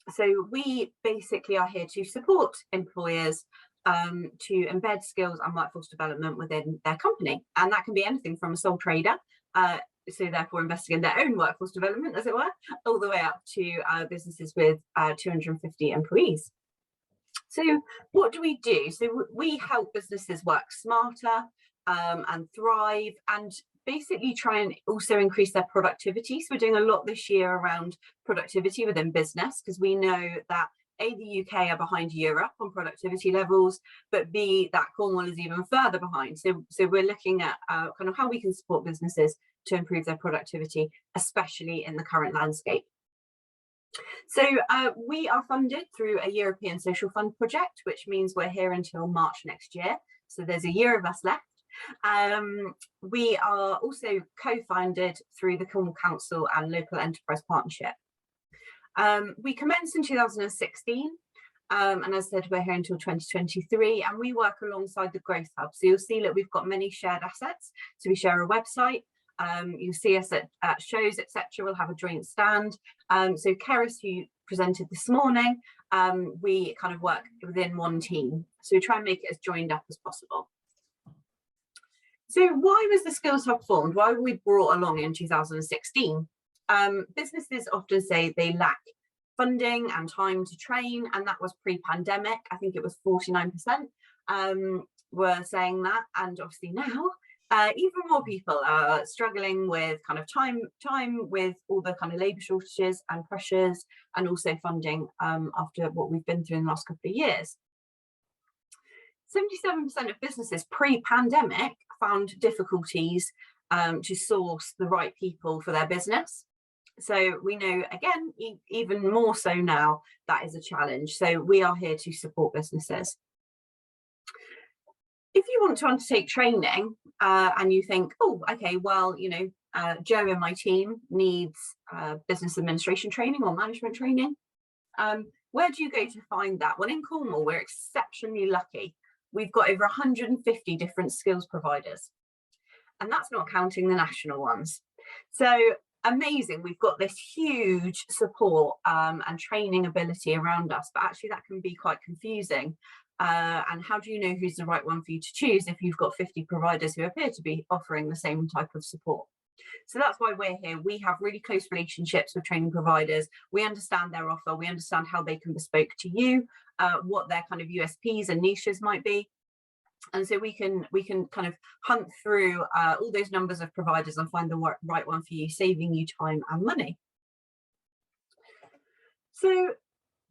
So we basically are here to support employers to embed skills and workforce development within their company. And that can be anything from a sole trader, so therefore investing in their own workforce development, as it were, all the way up to businesses with 250 employees. So what do we do? So we help businesses work smarter and thrive, and basically try and also increase their productivity. So we're doing a lot this year around productivity within business, because we know that A, the UK are behind Europe on productivity levels, but B, that Cornwall is even further behind. So we're looking at kind of how we can support businesses to improve their productivity, especially in the current landscape. So we are funded through a European Social Fund project, which means we're here until March next year. So there's a year of us left. We are also co-funded through the Cornwall Council and Local Enterprise Partnership. We commenced in 2016, and as I said, we're here until 2023, and we work alongside the Growth Hub. So you'll see that we've got many shared assets. So we share a website. You'll see us at shows, etc. We'll have a joint stand. So Keris, who presented this morning, we kind of work within one team. So we try and make it as joined up as possible. So why was the Skills Hub formed? Why were we brought along in 2016? Businesses often say they lack funding and time to train, and that was pre-pandemic. I think it was 49% were saying that, and obviously now even more people are struggling with kind of time with all the kind of labour shortages and pressures, and also funding after what we've been through in the last couple of years. 77% of businesses pre-pandemic found difficulties to source the right people for their business. So we know, again, even more so now, that is a challenge. So we are here to support businesses. If you want to undertake training and you think, oh, okay, well, you know, Joe in my team needs business administration training or management training, where do you go to find that? Well, in Cornwall, we're exceptionally lucky. We've got over 150 different skills providers, and that's not counting the national ones. So amazing, we've got this huge support and training ability around us, but actually that can be quite confusing. And how do you know who's the right one for you to choose if you've got 50 providers who appear to be offering the same type of support? So that's why we're here. We have really close relationships with training providers. We understand their offer. We understand how they can bespoke to you, what their kind of USPs and niches might be. And so we can kind of hunt through all those numbers of providers and find the right one for you, saving you time and money. So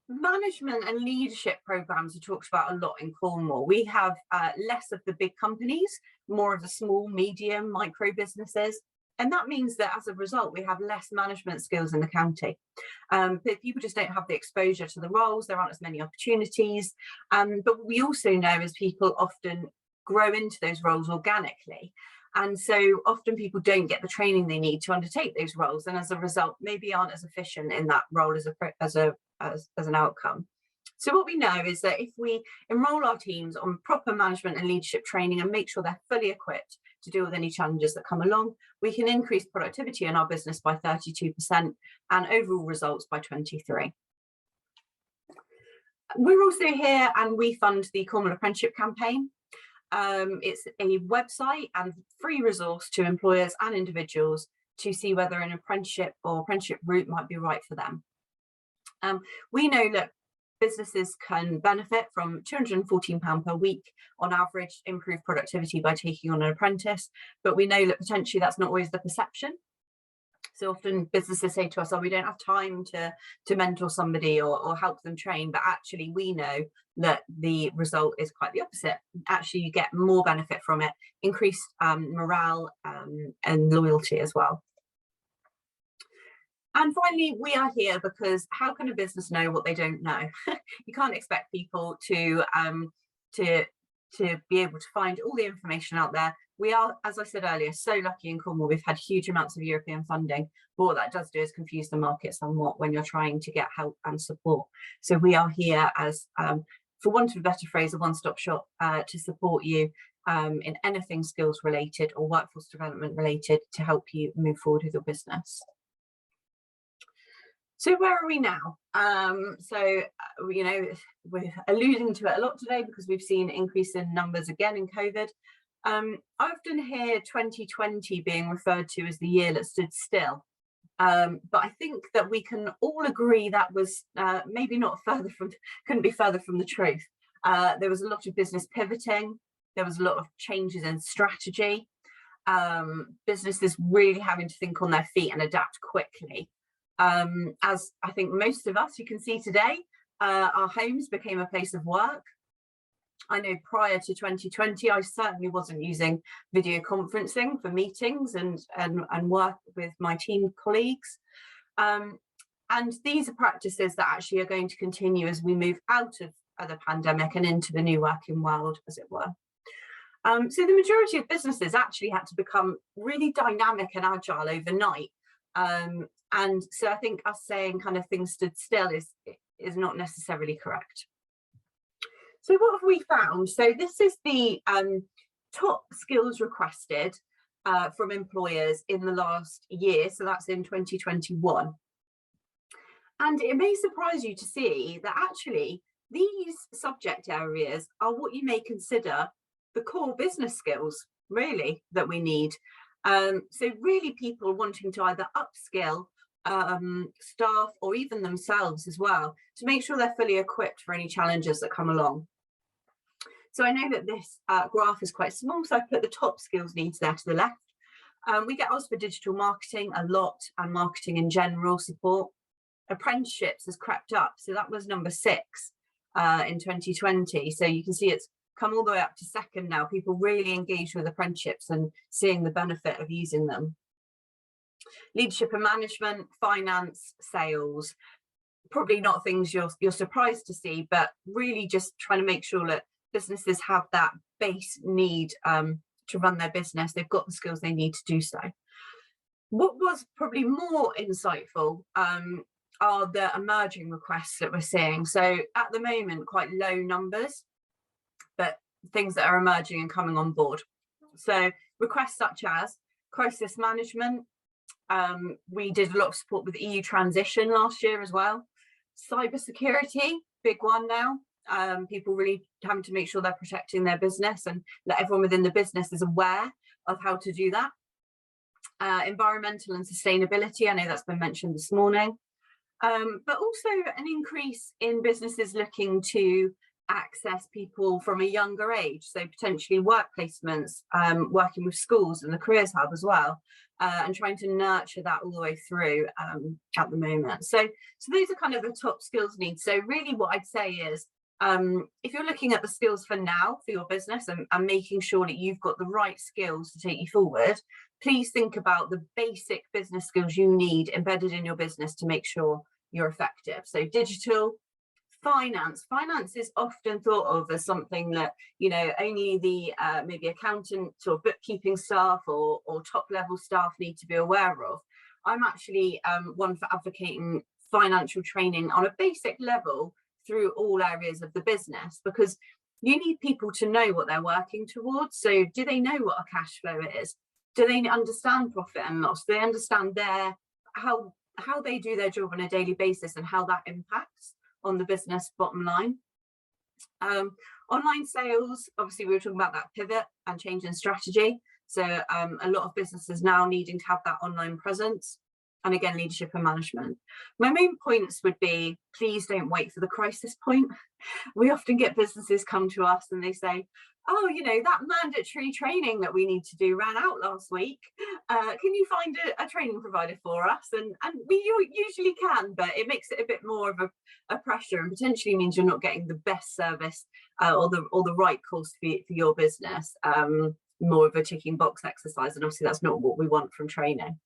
management and leadership programs are talked about a lot in Cornwall. We have less of the big companies, more of the small, medium, micro businesses. And that means that as a result, we have less management skills in the county. But people just don't have the exposure to the roles. There aren't as many opportunities. But we also know as people often grow into those roles organically. And so often people don't get the training they need to undertake those roles. And as a result, maybe aren't as efficient in that role as an outcome. So what we know is that if we enroll our teams on proper management and leadership training and make sure they're fully equipped to deal with any challenges that come along, we can increase productivity in our business by 32% and overall results by 23%. We're also here and we fund the Cornwall Apprenticeship Campaign. It's a website and free resource to employers and individuals to see whether an apprenticeship or apprenticeship route might be right for them. We know that businesses can benefit from £214 per week on average, improve productivity by taking on an apprentice, but we know that potentially that's not always the perception. So often businesses say to us, oh, we don't have time to mentor somebody or help them train, but actually we know that the result is quite the opposite. Actually, you get more benefit from it, increased morale and loyalty as well. And finally, we are here because how can a business know what they don't know? You can't expect people to be able to find all the information out there. We are, as I said earlier, so lucky in Cornwall. We've had huge amounts of European funding, but what that does do is confuse the market somewhat when you're trying to get help and support. So we are here as, for want of a better phrase, a one-stop shop to support you in anything skills related or workforce development related to help you move forward with your business. So where are we now? You know, we're alluding to it a lot today because we've seen an increase in numbers again in COVID. I often hear 2020 being referred to as the year that stood still. But I think that we can all agree that was maybe not couldn't be further from the truth. There was a lot of business pivoting. There was a lot of changes in strategy. Businesses really having to think on their feet and adapt quickly. As I think most of us, you can see today, our homes became a place of work. I know prior to 2020, I certainly wasn't using video conferencing for meetings and work with my team colleagues. And these are practices that actually are going to continue as we move out of the pandemic and into the new working world, as it were. So the majority of businesses actually had to become really dynamic and agile overnight. And so I think us saying kind of things stood still is not necessarily correct. So what have we found? So this is the top skills requested from employers in the last year. So that's in 2021. And it may surprise you to see that actually these subject areas are what you may consider the core business skills, really, that we need. So really people wanting to either upskill staff or even themselves as well to make sure they're fully equipped for any challenges that come along. So I know that this graph is quite small, so I've put the top skills needs there to the left. We get asked for digital marketing a lot and marketing in general support. Apprenticeships has crept up, so that was number 6 in 2020. So you can see it's come all the way up to second now. People really engaged with apprenticeships and seeing the benefit of using them. Leadership and management, finance, sales, probably not things you're surprised to see, but really just trying to make sure that businesses have that base need to run their business. They've got the skills they need to do so. What was probably more insightful are the emerging requests that we're seeing. So at the moment, quite low numbers, but things that are emerging and coming on board. So requests such as crisis management. We did a lot of support with EU transition last year as well. Cybersecurity, big one now. People really having to make sure they're protecting their business and that everyone within the business is aware of how to do that. Environmental and sustainability, I know that's been mentioned this morning. But also an increase in businesses looking to access people from a younger age, so potentially work placements, working with schools and the Careers Hub as well, and trying to nurture that all the way through at the moment. So those are kind of the top skills needs. So really what I'd say is, if you're looking at the skills for now for your business and making sure that you've got the right skills to take you forward, please think about the basic business skills you need embedded in your business to make sure you're effective. So digital, finance is often thought of as something that, you know, only the maybe accountants or bookkeeping staff or top level staff need to be aware of. I'm actually one for advocating financial training on a basic level through all areas of the business, because you need people to know what they're working towards. So do they know what a cash flow is? Do they understand profit and loss? Do they understand how they do their job on a daily basis and how that impacts on the business bottom line? Online sales, obviously we were talking about that pivot and change in strategy. So a lot of businesses now needing to have that online presence. And again, leadership and management. My main points would be, please don't wait for the crisis point. We often get businesses come to us and they say, oh, you know, that mandatory training that we need to do ran out last week. Can you find a training provider for us? And we usually can, but it makes it a bit more of a pressure and potentially means you're not getting the best service or the right course for your business. More of a ticking box exercise, and obviously that's not what we want from training.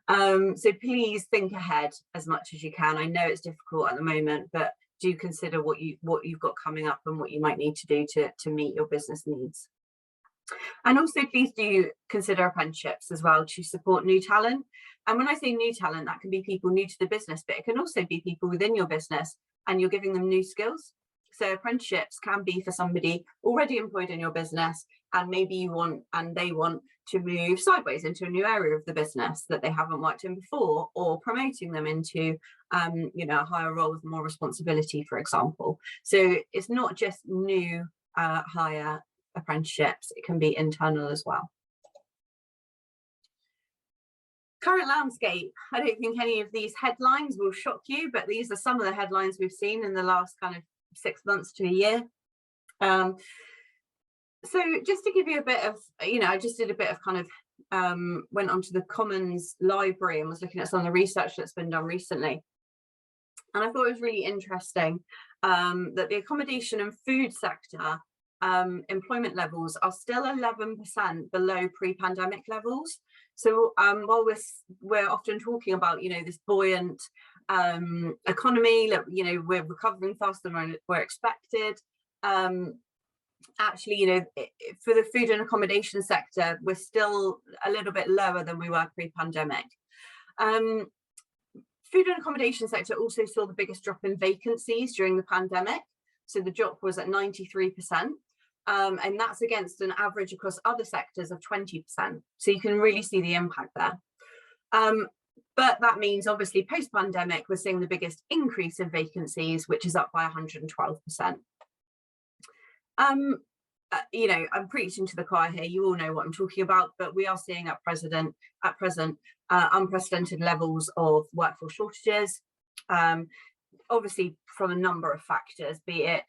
So please think ahead as much as you can. I know it's difficult at the moment, but do consider what you've got coming up and what you might need to do to meet your business needs. And also please do consider apprenticeships as well to support new talent. And when I say new talent, that can be people new to the business, but it can also be people within your business and you're giving them new skills. So apprenticeships can be for somebody already employed in your business, and maybe they want to move sideways into a new area of the business that they haven't worked in before, or promoting them into a higher role with more responsibility, for example. So it's not just new hire apprenticeships, it can be internal as well. Current landscape. I don't think any of these headlines will shock you, but these are some of the headlines we've seen in the last kind of 6 months to a year. So just to give you a bit of, I just did a bit of kind of went onto the Commons library and was looking at some of the research that's been done recently. And I thought it was really interesting that the accommodation and food sector employment levels are still 11% below pre-pandemic levels. So while we're often talking about, this buoyant economy, that, we're recovering faster than we're expected, actually, for the food and accommodation sector, we're still a little bit lower than we were pre-pandemic. Food and accommodation sector also saw the biggest drop in vacancies during the pandemic. So the drop was at 93%. And that's against an average across other sectors of 20%. So you can really see the impact there. But that means obviously post-pandemic, we're seeing the biggest increase in vacancies, which is up by 112%. I'm preaching to the choir here, you all know what I'm talking about, but we are seeing at present unprecedented levels of workforce shortages, obviously from a number of factors, be it,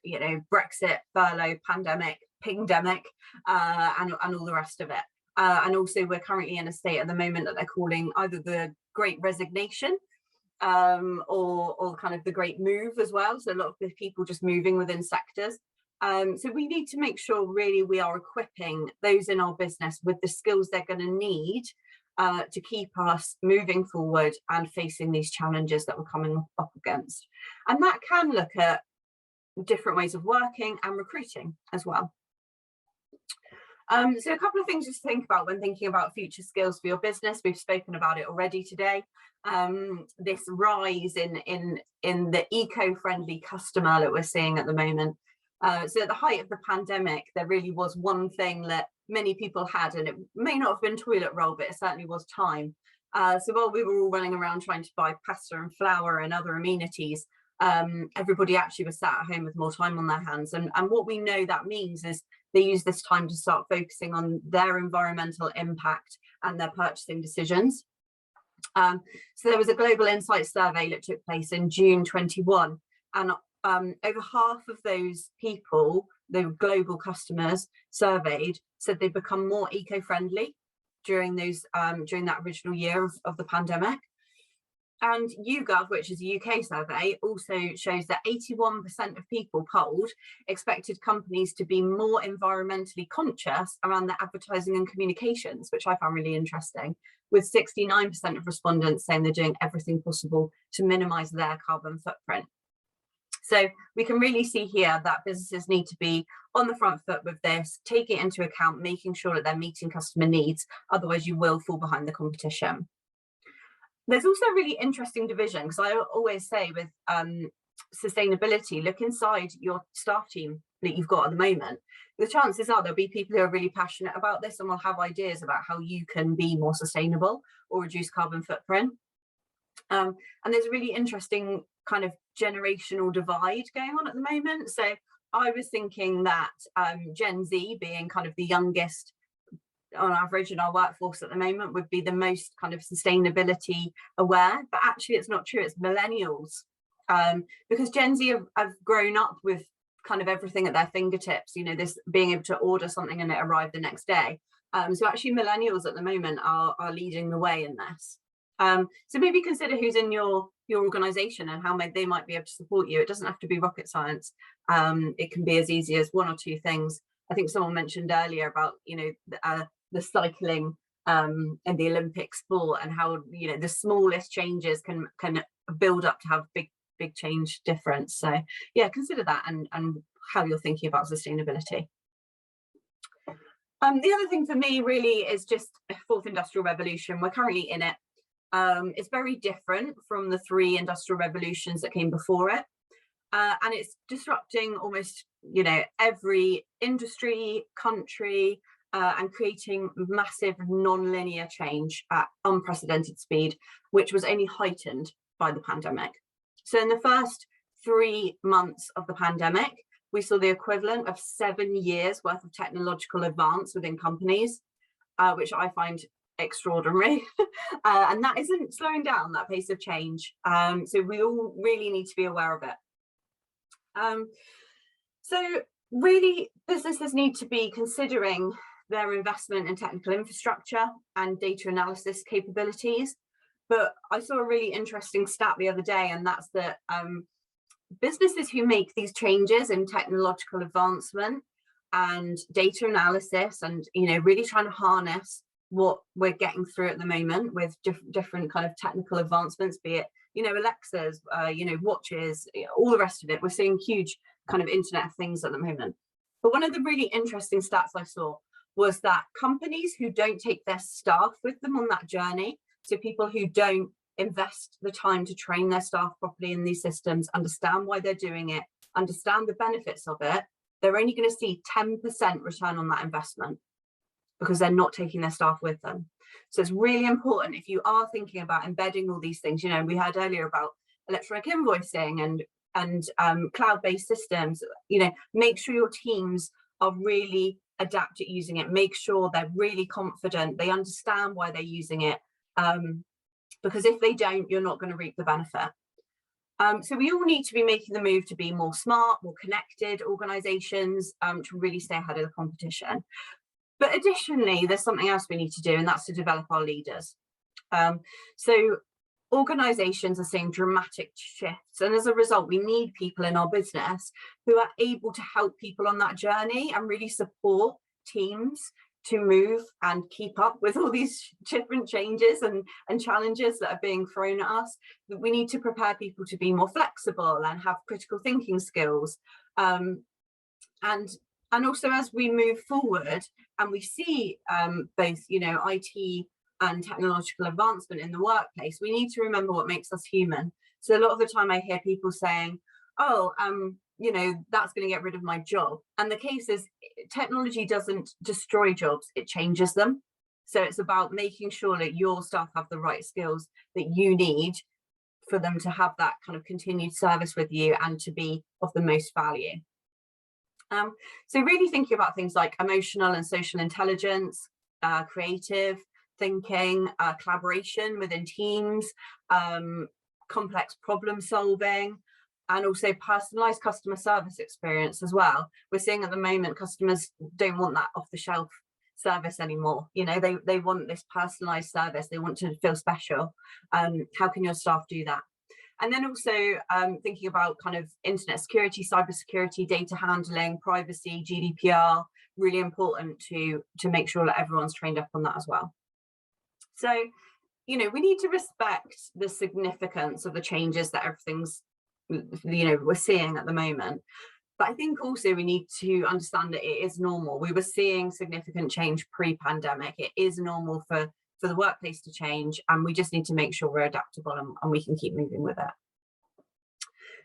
Brexit, furlough, pandemic, pingdemic, and all the rest of it. And also we're currently in a state at the moment that they're calling either the Great Resignation or kind of the Great Move as well. So a lot of the people just moving within sectors. So we need to make sure really we are equipping those in our business with the skills they're going to need to keep us moving forward and facing these challenges that we're coming up against. And that can look at different ways of working and recruiting as well. So a couple of things just to think about when thinking about future skills for your business. We've spoken about it already today. This rise in the eco-friendly customer that we're seeing at the moment. So at the height of the pandemic, there really was one thing that many people had, and it may not have been toilet roll, but it certainly was time. So while we were all running around trying to buy pasta and flour and other amenities, everybody actually was sat at home with more time on their hands. And what we know that means is they use this time to start focusing on their environmental impact and their purchasing decisions. So there was a Global Insight survey that took place in June 21, and over half of those people, the global customers surveyed, said they'd become more eco-friendly during that original year of the pandemic. And YouGov, which is a UK survey, also shows that 81% of people polled expected companies to be more environmentally conscious around their advertising and communications, which I found really interesting, with 69% of respondents saying they're doing everything possible to minimise their carbon footprint. So we can really see here that businesses need to be on the front foot with this, taking it into account, making sure that they're meeting customer needs, otherwise you will fall behind the competition. There's also a really interesting division, because I always say with sustainability, look inside your staff team that you've got at the moment. The chances are there'll be people who are really passionate about this and will have ideas about how you can be more sustainable or reduce carbon footprint. And there's a really interesting kind of generational divide going on at the moment. So I was thinking that Gen Z, being kind of the youngest on average in our workforce at the moment, would be the most kind of sustainability aware, but actually it's not true. It's millennials, because Gen Z have grown up with kind of everything at their fingertips, this being able to order something and it arrive the next day. So actually millennials at the moment are leading the way in this. So maybe consider who's in your organization and how they might be able to support you. It doesn't have to be rocket science. It can be as easy as one or two things. I think someone mentioned earlier about the cycling and the Olympic sport, and how the smallest changes can build up to have big change difference. So yeah, consider that and how you're thinking about sustainability. The other thing for me really is just a fourth industrial revolution. We're currently in it. It's very different from the 3 industrial revolutions that came before it, and it's disrupting almost every industry, country, and creating massive non-linear change at unprecedented speed, which was only heightened by the pandemic. So in the first 3 months of the pandemic, we saw the equivalent of 7 years worth of technological advance within companies, which I find extraordinary. And that isn't slowing down, that pace of change. So we all really need to be aware of it. So really, businesses need to be considering their investment in technical infrastructure and data analysis capabilities. But I saw a really interesting stat the other day, and that's that businesses who make these changes in technological advancement and data analysis, and really trying to harness what we're getting through at the moment with different kind of technical advancements, be it Alexas, watches, all the rest of it. We're seeing huge kind of Internet of Things at the moment. But one of the really interesting stats I saw was that companies who don't take their staff with them on that journey, so people who don't invest the time to train their staff properly in these systems, understand why they're doing it, understand the benefits of it, they're only going to see 10% return on that investment because they're not taking their staff with them. So it's really important, if you are thinking about embedding all these things, we heard earlier about electronic invoicing and cloud-based systems, make sure your teams are really adept at using it, make sure they're really confident, they understand why they're using it, because if they don't, you're not going to reap the benefit. So we all need to be making the move to be more smart, more connected organizations, to really stay ahead of the competition. But additionally, there's something else we need to do, and that's to develop our leaders. So organizations are seeing dramatic shifts, and as a result, we need people in our business who are able to help people on that journey and really support teams to move and keep up with all these different changes and challenges that are being thrown at us. We need to prepare people to be more flexible and have critical thinking skills. And also, as we move forward and we see both, IT and technological advancement in the workplace, we need to remember what makes us human. So a lot of the time I hear people saying, oh, that's going to get rid of my job. And the case is, technology doesn't destroy jobs, it changes them. So it's about making sure that your staff have the right skills that you need for them to have that kind of continued service with you and to be of the most value. So really thinking about things like emotional and social intelligence, creative thinking, collaboration within teams, complex problem solving, and also personalized customer service experience as well. We're seeing at the moment customers don't want that off the shelf service anymore. They want this personalized service. They want to feel special. How can your staff do that? And then also thinking about kind of internet security, cybersecurity, data handling, privacy, GDPR, really important to make sure that everyone's trained up on that as well. So, we need to respect the significance of the changes that everything's, we're seeing at the moment. But I think also we need to understand that it is normal. We were seeing significant change pre-pandemic. It is normal for the workplace to change, and we just need to make sure we're adaptable and we can keep moving with it.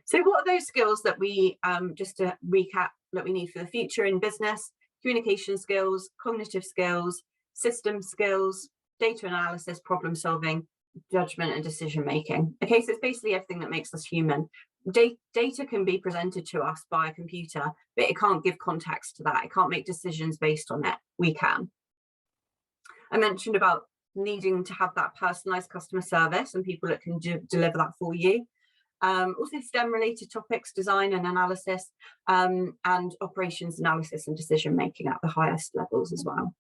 So what are those skills that we, just to recap, that we need for the future in business? Communication skills, cognitive skills, system skills, data analysis, problem solving, judgment and decision making. Okay, so it's basically everything that makes us human. Data can be presented to us by a computer, but it can't give context to that. It can't make decisions based on it. We can. I mentioned about needing to have that personalized customer service and people that can deliver that for you. Also STEM related topics, design and analysis, and operations analysis and decision making at the highest levels as well.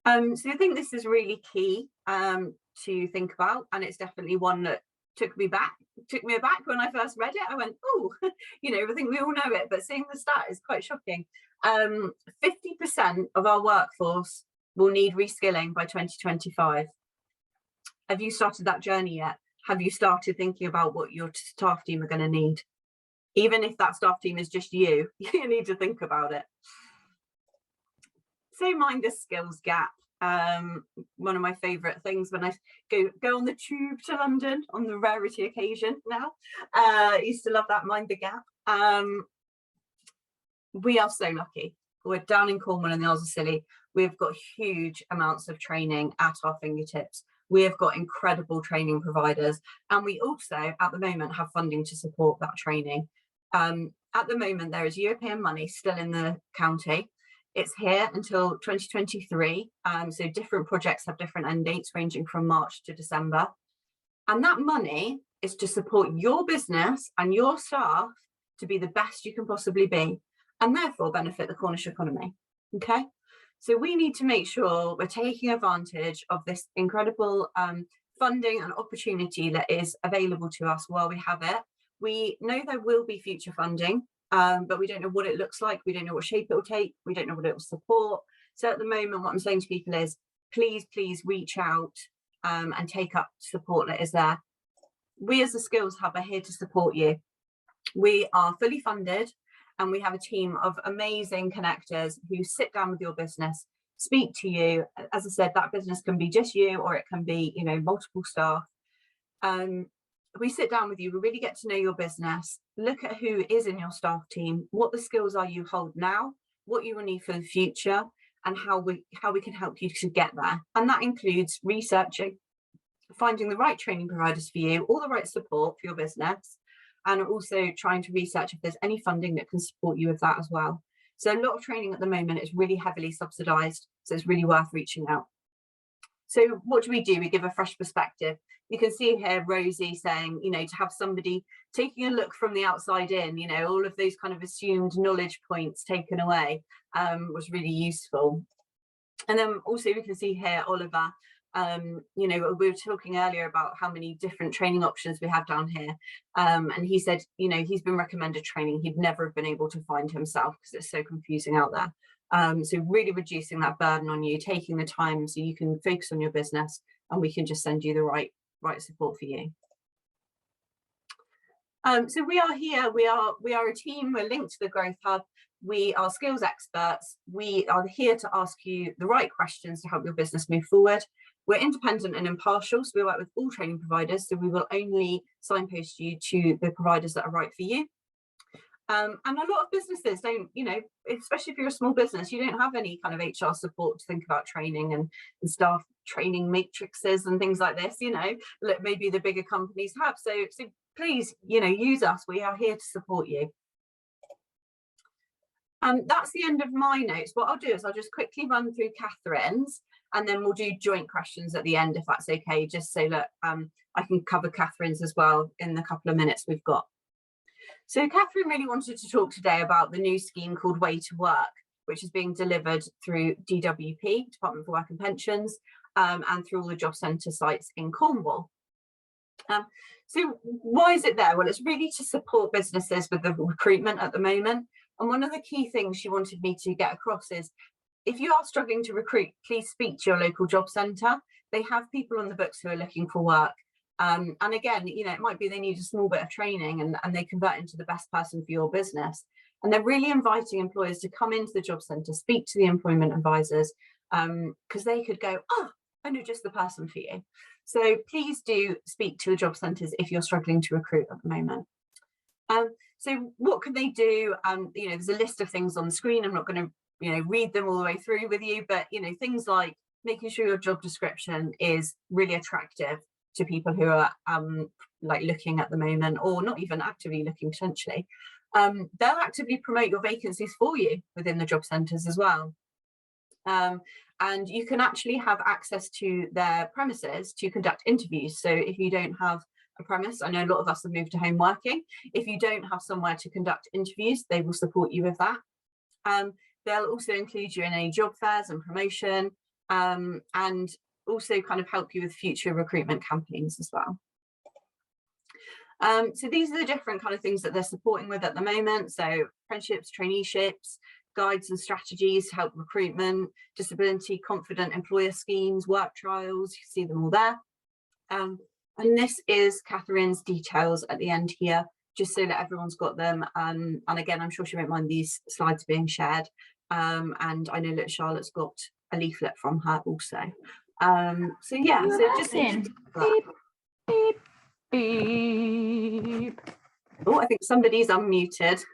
So I think this is really key to think about, and it's definitely one that took me aback when I first read it. I went, oh, I think we all know it, but seeing the stat is quite shocking. 50% of our workforce will need reskilling by 2025. Have you started that journey yet? Have you started thinking about what your staff team are going to need? Even if that staff team is just you, you need to think about it. So mind the skills gap. One of my favourite things when I go on the tube to London on the rarity occasion now. I used to love that, mind the gap. We are so lucky. we're down in Cornwall in the Isles of Scilly. We've got huge amounts of training at our fingertips. We have got incredible training providers, and we also at the moment have funding to support that training. At the moment, there is European money still in the county. It's here until 2023. So different projects have different end dates ranging from March to December. And that money is to support your business and your staff to be the best you can possibly be, and therefore benefit the Cornish economy. Okay, so we need to make sure we're taking advantage of this incredible funding and opportunity that is available to us while we have it. We know there will be future funding, but we don't know what it looks like. We don't know what shape it will take. We don't know what it will support. So at the moment, what I'm saying to people is, please reach out and take up support that is there. We as the Skills Hub are here to support you. We are fully funded, and we have a team of amazing connectors who sit down with your business, speak to you. As I said, that business can be just you, or it can be, you know, multiple staff. We sit down with you, we really get to know your business, look at who is in your staff team, what the skills are you hold now, what you will need for the future, and how we can help you to get there. And that includes researching, finding the right training providers for you, all the right support for your business, and also trying to research if there's any funding that can support you with that as well. So a lot of training at the moment is really heavily subsidised, so it's really worth reaching out. So what do? We give a fresh perspective. You can see here Rosie saying, you know, to have somebody taking a look from the outside in, you know, all of those kind of assumed knowledge points taken away was really useful. And then also we can see here Oliver, you know, we were talking earlier about how many different training options we have down here. And he said, you know, he's been recommended training he'd never have been able to find himself because it's so confusing out there. So really reducing that burden on you, taking the time so you can focus on your business, and we can just send you the right support for you. So we are here, we are a team, we're linked to the Growth Hub, we are skills experts, we are here to ask you the right questions to help your business move forward. We're independent and impartial, so we work with all training providers, so we will only signpost you to the providers that are right for you. And a lot of businesses don't, you know, especially if you're a small business, you don't have any kind of HR support to think about training and staff training matrices and things like this, you know, that maybe the bigger companies have. So please, you know, use us. We are here to support you. That's the end of my notes. What I'll do is I'll just quickly run through Catherine's, and then we'll do joint questions at the end, if that's okay, just so that I can cover Catherine's as well in the couple of minutes we've got. So Catherine really wanted to talk today about the new scheme called Way to Work, which is being delivered through DWP, Department for Work and Pensions, and through all the job centre sites in Cornwall. So why is it there? Well, it's really to support businesses with the recruitment at the moment. And one of the key things she wanted me to get across is, if you are struggling to recruit, please speak to your local job centre. They have people on the books who are looking for work. And again, you know, it might be they need a small bit of training and they convert into the best person for your business. And they're really inviting employers to come into the job centre, speak to the employment advisors, because they could go, oh, I know just the person for you. So please do speak to the job centres if you're struggling to recruit at the moment. So what can they do? You know, there's a list of things on the screen. I'm not going to, you know, read them all the way through with you, but, you know, things like making sure your job description is really attractive to people who are like looking at the moment, or not even actively looking potentially. They'll actively promote your vacancies for you within the job centres as well. And you can actually have access to their premises to conduct interviews. So if you don't have a premise, I know a lot of us have moved to home working. If you don't have somewhere to conduct interviews, they will support you with that. They'll also include you in any job fairs and promotion, and also kind of help you with future recruitment campaigns as well. So these are the different kind of things that they're supporting with at the moment. So apprenticeships, traineeships, guides and strategies to help recruitment, disability confident employer schemes, work trials, you can see them all there. And this is Catherine's details at the end here, just so that everyone's got them. And again, I'm sure she won't mind these slides being shared. And I know that Charlotte's got a leaflet from her also. So yeah, so just beep, beep, beep. Oh, I think somebody's unmuted.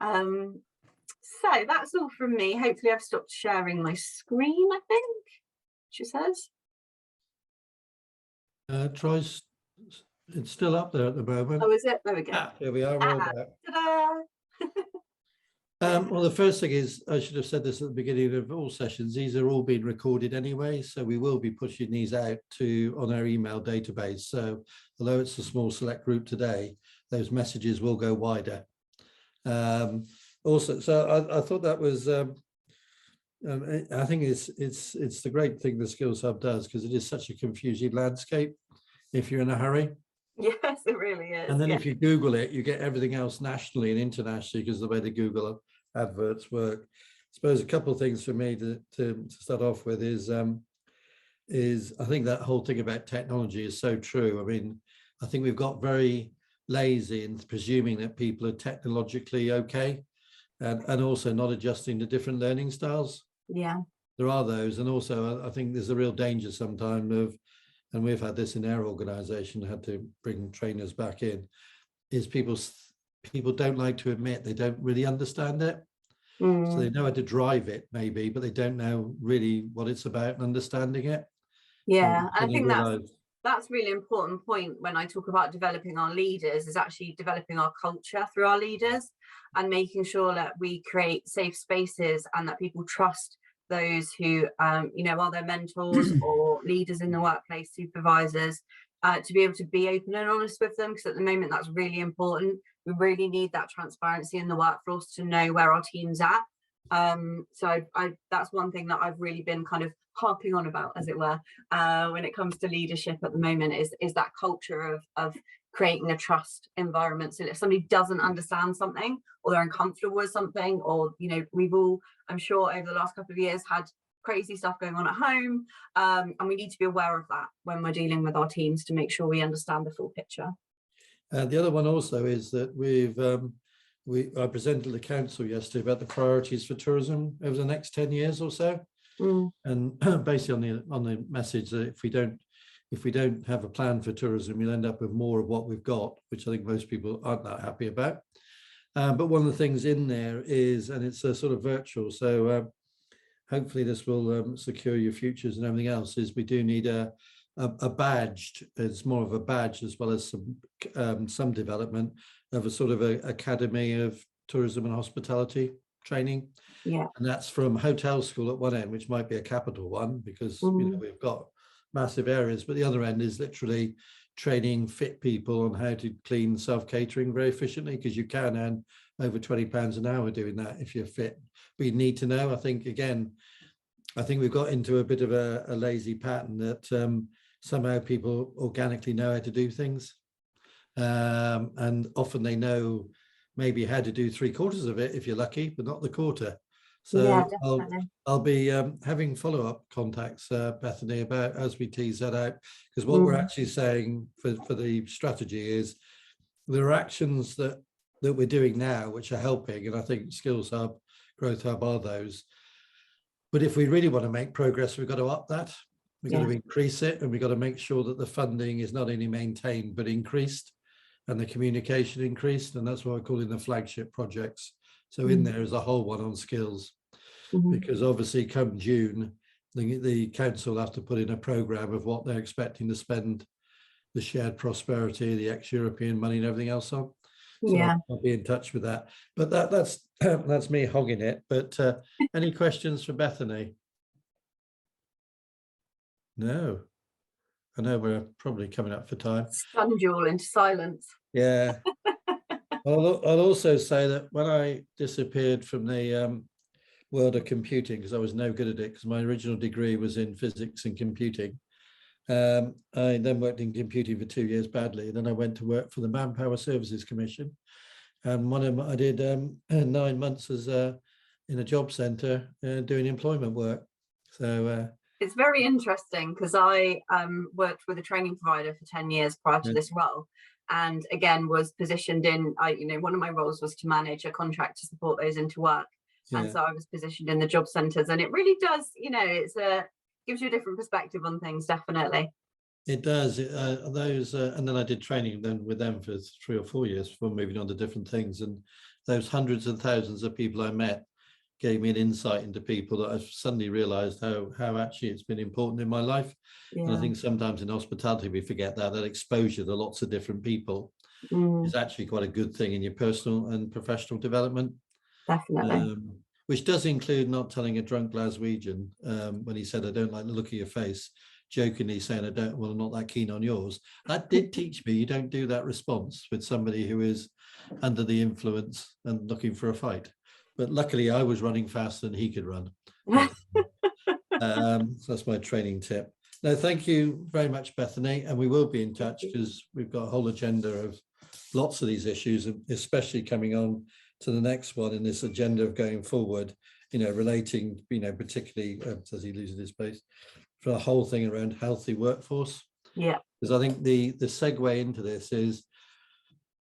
So that's all from me. Hopefully I've stopped sharing my screen, I think, she says. It's still up there at the moment. Oh, is it? There we go. Here we are. Ta-da! Well, the first thing is, I should have said this at the beginning of all sessions, these are all being recorded anyway, so we will be pushing these out on our email database. So although it's a small select group today, those messages will go wider. Also, so I thought that was, I think it's the great thing the Skills Hub does, because it is such a confusing landscape if you're in a hurry. Yes, it really is. And then if you Google it, you get everything else nationally and internationally, because the way the Google adverts work. I suppose a couple of things for me to start off with is I think that whole thing about technology is so true. I mean, I think we've got very lazy in presuming that people are technologically okay, and also not adjusting to different learning styles. Yeah. There are those. And also I think there's a real danger sometimes of, and we've had this in our organization, had to bring trainers back in, is people don't like to admit they don't really understand it. So they know how to drive it maybe, but they don't know really what it's about and understanding it. Yeah, and I think that's really important point when I talk about developing our leaders, is actually developing our culture through our leaders and making sure that we create safe spaces and that people trust those who are their mentors or leaders in the workplace, supervisors, to be able to be open and honest with them, because at the moment that's really important. We really need that transparency in the workforce to know where our team's at. So that's one thing that I've really been kind of harping on about, as it were, when it comes to leadership at the moment, is that culture of creating a trust environment. So if somebody doesn't understand something, or they're uncomfortable with something, or we've all, I'm sure, over the last couple of years had crazy stuff going on at home, and we need to be aware of that when we're dealing with our teams to make sure we understand the full picture. The other one also is that I presented to the council yesterday about the priorities for tourism over the next 10 years or so. And basically on the message that if we don't have a plan for tourism, we'll end up with more of what we've got, which I think most people aren't that happy about. But one of the things in there is, and it's a sort of virtual, so hopefully this will secure your futures and everything else, is we do need a badged, it's more of a badge as well as some development of a sort of a academy of tourism and hospitality training. Yeah. And that's from hotel school at one end, which might be a capital one, because we've got massive areas, but the other end is literally training fit people on how to clean self-catering very efficiently, because you can earn over £20 an hour doing that if you're fit. We need to know, I think we've got into a bit of a lazy pattern that somehow people organically know how to do things, and often they know maybe how to do 3/4 of it if you're lucky, but not the quarter. So yeah, I'll be having follow-up contacts, Bethany, about as we tease that out, because what we're actually saying for the strategy is there are actions that we're doing now which are helping, and I think Skills Hub, Growth Hub are those. But if we really want to make progress, we've got to up that. We've got to increase it, and we've got to make sure that the funding is not only maintained but increased, and the communication increased, and that's what we're calling the flagship projects. So in there is a whole one on skills, because obviously come June, the council will have to put in a programme of what they're expecting to spend the shared prosperity, the ex-European money and everything else on. So I'll be in touch with that. But that's me hogging it. But any questions for Bethany? No. I know we're probably coming up for time. Stunned you all into silence. Yeah. I'll also say that when I disappeared from the world of computing, because I was no good at it, because my original degree was in physics and computing, I then worked in computing for 2 years badly. Then I went to work for the Manpower Services Commission, and I did 9 months as in a job centre doing employment work. So it's very interesting, because I worked with a training provider for 10 years prior to this role, and again was positioned in, one of my roles was to manage a contract to support those into work. And so I was positioned in the job centres, and it really does, gives you a different perspective on things, definitely. It does. And then I did training with them for 3 or 4 years before moving on to different things. And those hundreds and thousands of people I met gave me an insight into people that I've suddenly realized how actually it's been important in my life. And I think sometimes in hospitality we forget that exposure to lots of different people is actually quite a good thing in your personal and professional development. Definitely. Which does include not telling a drunk Glaswegian when he said, "I don't like the look of your face," jokingly saying, I'm not that keen on yours. That did teach me you don't do that response with somebody who is under the influence and looking for a fight. But luckily I was running faster than he could run. So that's my training tip. No, thank you very much, Bethany. And we will be in touch because we've got a whole agenda of lots of these issues, especially coming on to the next one in this agenda of going forward, relating, particularly as he loses his place, for the whole thing around healthy workforce. Yeah. Because I think the segue into this is,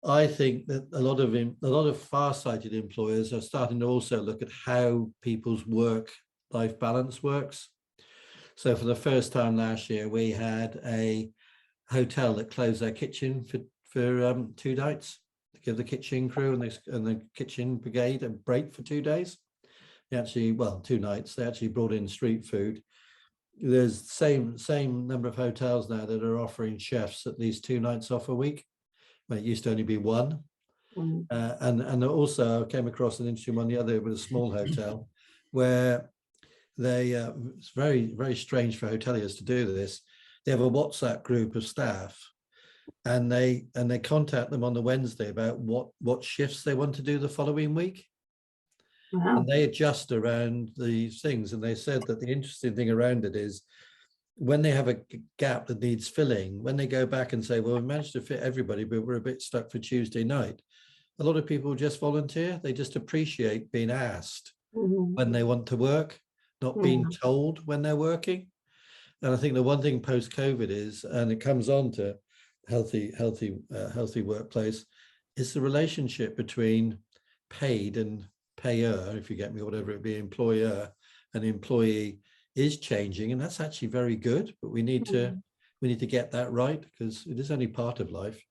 I think that a lot of far-sighted employers are starting to also look at how people's work-life balance works. So for the first time last year, we had a hotel that closed their kitchen for 2 nights to give the kitchen crew and the kitchen brigade a break for 2 days. They actually, 2 nights, they actually brought in street food. There's the same number of hotels now that are offering chefs at least 2 nights off a week, when it used to only be 1. And also I came across an interesting one the other with a small hotel where they it's very, very strange for hoteliers to do this. They have a WhatsApp group of staff, and they contact them on the Wednesday about what shifts they want to do the following week. Wow. And they adjust around these things. And they said that the interesting thing around it is, when they have a gap that needs filling, when they go back and say, well, we managed to fit everybody, but we're a bit stuck for Tuesday night, a lot of people just volunteer. They just appreciate being asked when they want to work, not being told when they're working. And I think the one thing post-COVID is, and it comes on to healthy workplace, is the relationship between paid and payer, if you get me, whatever it be, employer and employee, is changing, and that's actually very good. But we need to get that right, because it is only part of life.